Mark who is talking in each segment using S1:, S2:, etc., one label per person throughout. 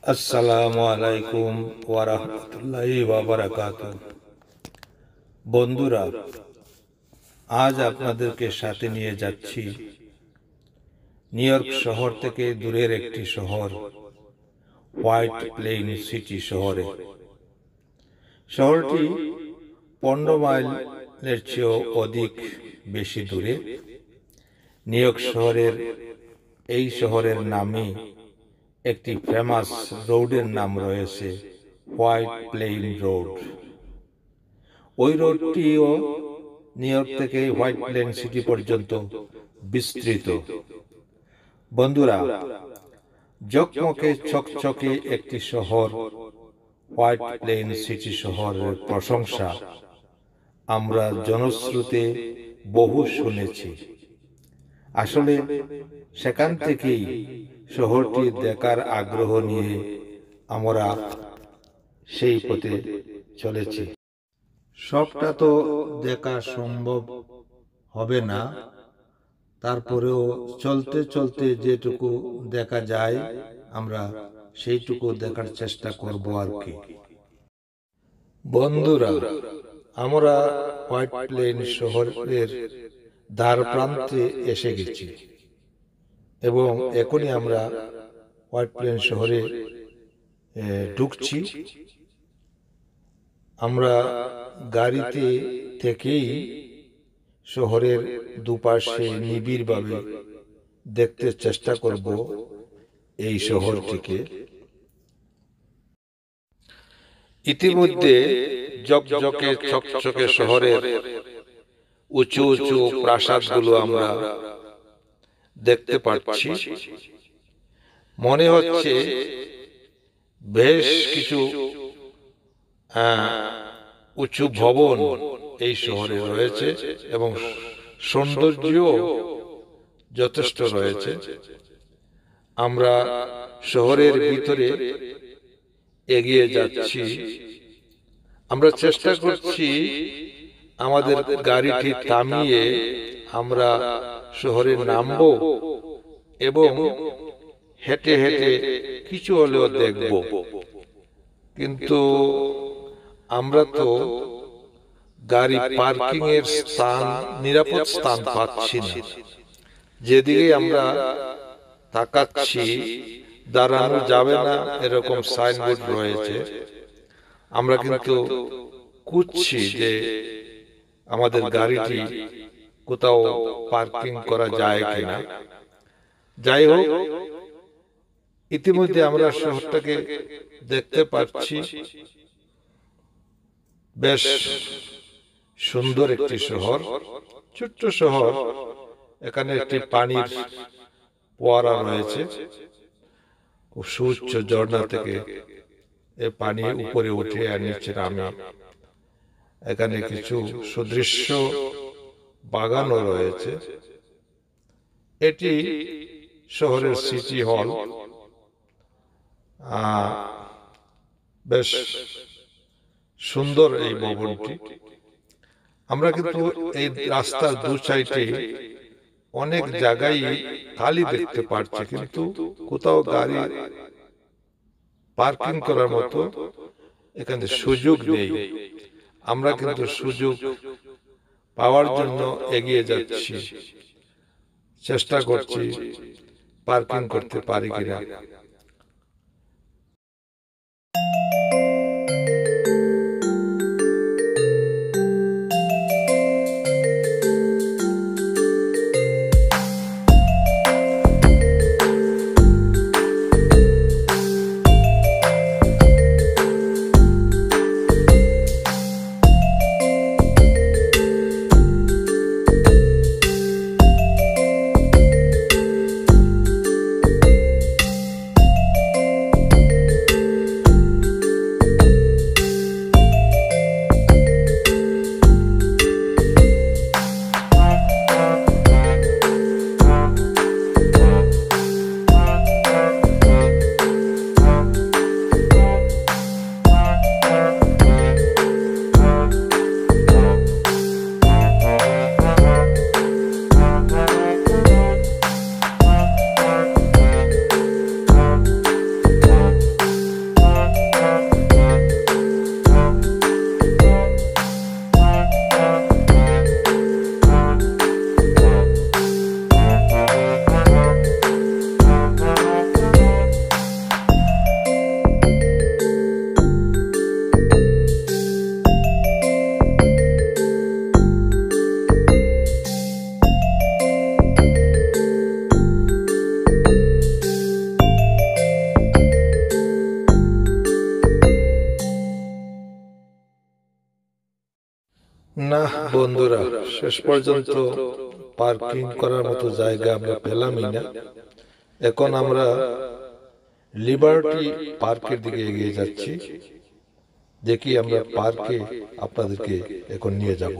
S1: আসসালামু আলাইকুম ওয়া রাহমাতুল্লাহি ওয়া বারাকাতুহু। বন্ধুরা, আজ আপনাদেরকে সাথে নিয়ে যাচ্ছি নিউ ইয়র্ক শহর থেকে দূরের একটি শহর, হোয়াইট প্লেন সিটি শহরে। শহরটি 15 মাইলের চেয়েও অধিক বেশি দূরে। নিউ ইয়র্ক শহরের এই শহরের নামে একটি ফেমাস রোডের নাম রয়েছে, হোয়াইট প্লেন রোড। ওই রোডটিও নিউ ইয়র্ক থেকে হোয়াইট প্লেন সিটি পর্যন্ত বিস্তৃত। বন্ধুরা, ঝকমকে চকচকে একটি শহর, হোয়াইট প্লেন সিটি শহরের প্রশংসা আমরা জনশ্রুতে বহু শুনেছি। আসলে সেখান থেকেই শহরটি দেখার আগ্রহ নিয়ে আমরা সেই পথে চলেছি। সবটা তো দেখা সম্ভব হবে না, তারপরেও চলতে চলতে যেটুকু দেখা যায় আমরা সেইটুকু দেখার চেষ্টা করব আর কি। বন্ধুরা, আমরা হোয়াইট প্লেন শহরের দ্বার প্রান্তে এসে গেছি এবং এখনই আমরা হোয়াইট প্লেন শহরে ঢুকছি। আমরা গাড়িতে থেকেই শহরের দুপাশে নিবিড়ভাবে দেখতে চেষ্টা করব এই শহরটিকে। ইতিমধ্যে ঝকঝকে চকচকে শহরের উঁচু উঁচু প্রাসাদগুলো আমরা দেখতে পাচ্ছি। মনে হচ্ছে বেশ কিছু উঁচু ভবন এই শহরে রয়েছে এবং সৌন্দর্যও যথেষ্ট রয়েছে। আমরা শহরের ভিতরে এগিয়ে যাচ্ছি। আমরা চেষ্টা করছি আমাদের গাড়িটি থামিয়ে আমরা শহরে নামবো এবং হেঁটে হেঁটে কিছু হলেও দেখব, কিন্তু আমরা তো গাড়ি পার্কিং এর স্থান, নিরাপদ স্থান পাচ্ছি না। যেদিকে আমরা তাকাচ্ছি দাঁড়ানো যাবে না এরকম সাইনবোর্ড রয়েছে। আমরা কিন্তু খুঁজছি যে আমাদের গাড়িটি কোথাও পার্কিং করা যায় কিনা। যাই হোক, ইতিমধ্যে আমরা শহরটাকে দেখতে পাচ্ছি। বেশ সুন্দর একটি শহর, ছোট্ট শহর। এখানে একটি পানির ফোয়ারা রয়েছে, খুব সুউচ্চ ঝর্ণা থেকে এই পানি উপরে উঠে আর নিচে নামে। এখানে কিছু সুদৃশ্য বাগানও রয়েছে। এটি শহরের সিটি হল। বেশ সুন্দর এই ভবনটি। আমরা কিন্তু এই রাস্তার দু সাইডে অনেক জায়গায় খালি দেখতে পাচ্ছি, কিন্তু কোথাও গাড়ি পার্কিং করার মতো এখানে সুযোগ নেই। আমরা কিন্তু সুযোগ পাওয়ার জন্য এগিয়ে যাচ্ছি, চেষ্টা করছি পার্কিং করতে পারি কিনা। বন্ধুরা, শেষ পর্যন্ত পার্কিং করার মতো জায়গা আমরা পেলামই না। এখন আমরা লিবার্টি পার্কের দিকে এগিয়ে যাচ্ছি। দেখি আমরা পার্কে আপনাদেরকে এখন নিয়ে যাব।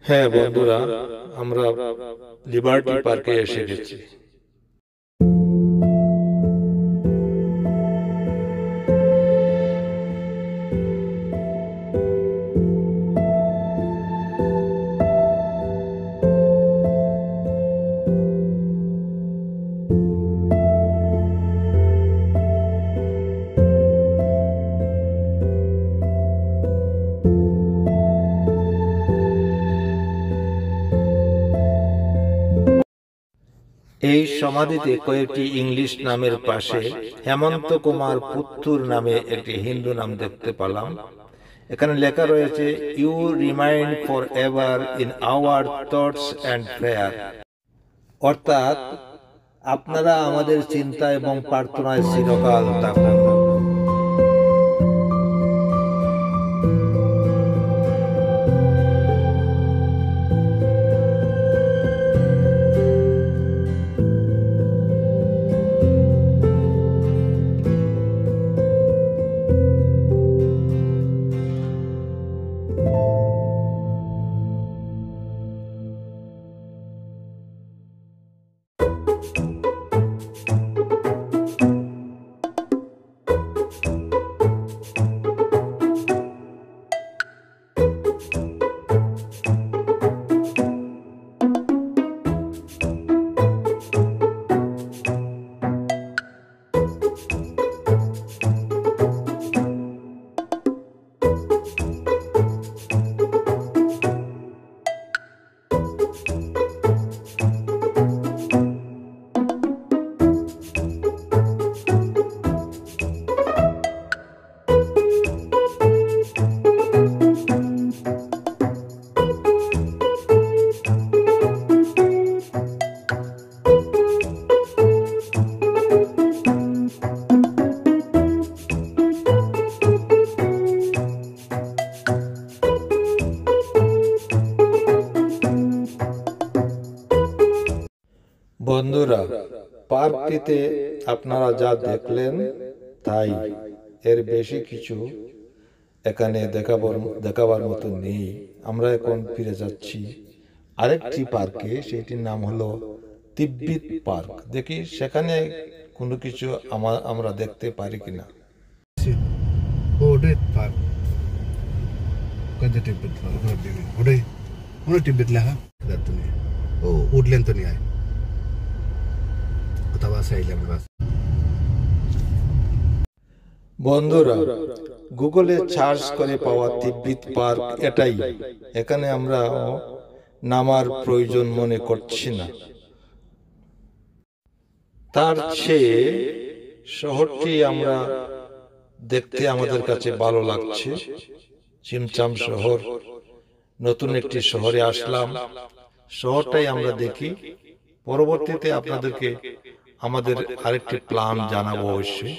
S1: হ্যাঁ বন্ধুরা, আমরা লিবার্টি পার্কে এসে গেছি। এই সমাধিতে কয়েকটি ইংলিশ নামের পাশে হেমন্ত কুমার পুত্তুর নামে একটি হিন্দু নাম দেখতে পেলাম। এখানে লেখা রয়েছে, you remind for ever in our thoughts and prayer, অর্থাৎ আপনারা আমাদের চিন্তা এবং প্রার্থনায় চিরকাল থাকুন। বন্ধুরা, পার্কটিতে আপনারা যা দেখলেন তাই, এর বেশি কিছু এখানে দেখাবার মতো নেই। আমরা এখন ফিরে যাচ্ছি আরেকটি পার্কে, সেটির নাম হলো তিব্বত পার্ক। দেখি সেখানে কোনো কিছু আমরা দেখতে পারি কিনা।
S2: উঠলেন তো নিয়ে
S1: বন্ধুরা, গুগলে সার্চ করে পাওয়া তিব্বত পার্ক এটাই। এখানে আমরা নামার প্রয়োজন মনে করছি না। তার চেয়ে শহরটি আমরা দেখতে আমাদের কাছে ভালো লাগছে। চিমচাম শহর, নতুন একটি শহরে আসলাম, শহরটাই আমরা দেখি। পরবর্তীতে আপনাদেরকে আমাদের আরেকটি প্ল্যান জানাবো অবশ্যই।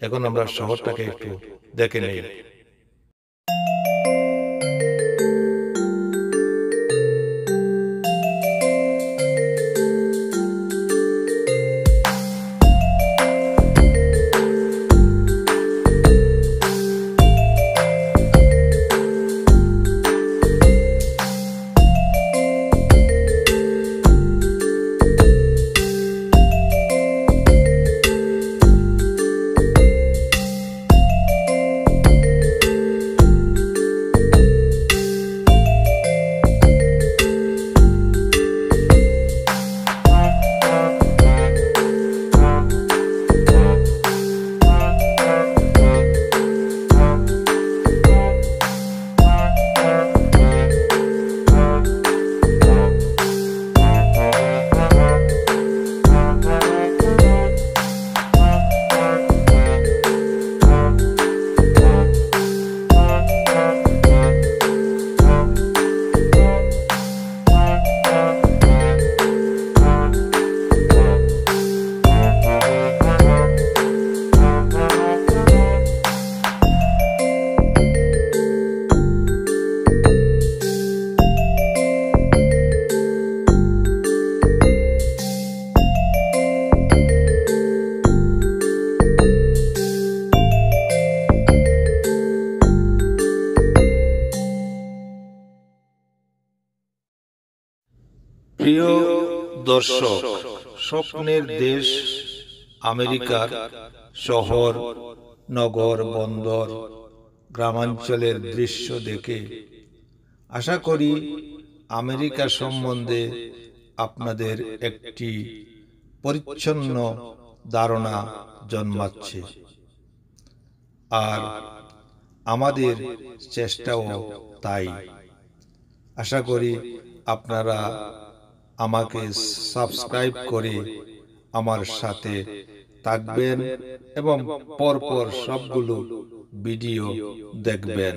S1: এখন আমরা শহরটাকে একটু দেখে নেই। দর্শক, স্বপ্নের দেশ আমেরিকার শহর, নগর, বন্দর, গ্রামাঞ্চলের দৃশ্য দেখে আশা করি আমেরিকা সম্বন্ধে আপনাদের একটি পরিচ্ছন্ন ধারণা জন্মাচ্ছে। আর আমাদের চেষ্টাও তাই। আশা করি আপনারা আমাকে সাবস্ক্রাইব করে আমার সাথে থাকবেন এবং পরপর সবগুলো ভিডিও দেখবেন।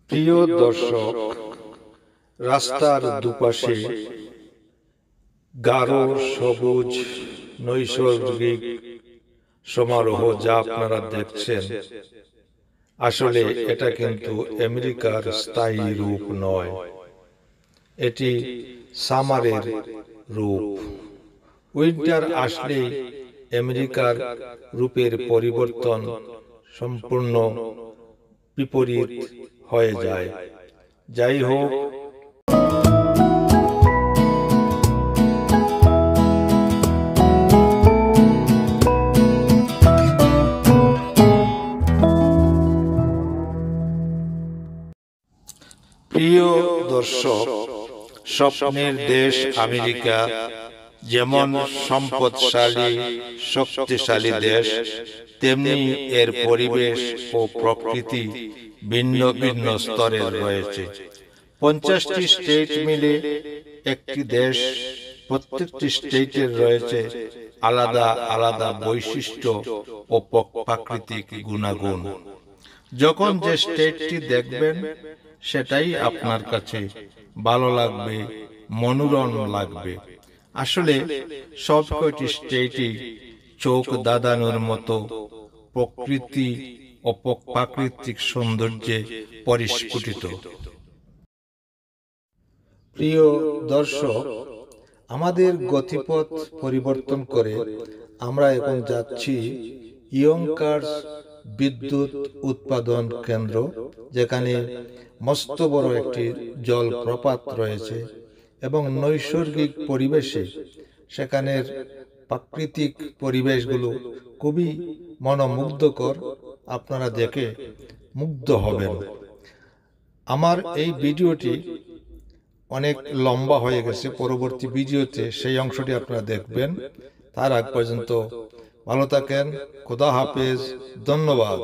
S1: প্রিয় দর্শক, রাস্তার দুপাশে গাঢ় সবুজ নৈসর্গিক সমারোহ যা আপনারা দেখছেন, আসলে এটা কিন্তু আমেরিকার স্থায়ী রূপ নয়, এটি সামারের রূপ। উইন্টার আসলেই আমেরিকার রূপের পরিবর্তন সম্পূর্ণ বিপরীত হয়ে যায়। যাই হোক, প্রিয় দর্শক, স্বপ্নের দেশ আমেরিকা যেমন সম্পদশালী শক্তিশালী দেশ, তেমনি এর পরিবেশ ও প্রকৃতি ভিন্ন ভিন্ন স্তরের রয়েছে। 50টি স্টেট মিলে একটি দেশ। প্রত্যেকটি স্টেটের রয়েছে আলাদা আলাদা বৈশিষ্ট্য ও প্রাকৃতিক গুণাগুণ। যখন যে স্টেটটি দেখবেন সেটাই আপনার কাছে ভালো লাগবে, মনোরম লাগবে। আসলে সব কয়টি স্টেটই চোখ ধাঁধানোর মতো প্রকৃতি ও প্রাকৃতিক সৌন্দর্যে পরিস্ফুটিত। প্রিয় দর্শক, আমাদের গতিপথ পরিবর্তন করে আমরা এখন যাচ্ছি ইয়ঙ্কার্স বিদ্যুৎ উৎপাদন কেন্দ্র, যেখানে মস্ত বড় একটি জলপ্রপাত রয়েছে এবং নৈসর্গিক পরিবেশে সেখানের প্রাকৃতিক পরিবেশগুলো খুবই মনোমুগ্ধকর। আপনারা দেখে মুগ্ধ হবেন। আমার এই ভিডিওটি অনেক লম্বা হয়ে গেছে, পরবর্তী ভিডিওতে সেই অংশটি আপনারা দেখবেন। তার আগ পর্যন্ত ভালো থাকেন। খোদা হাফেজ। ধন্যবাদ।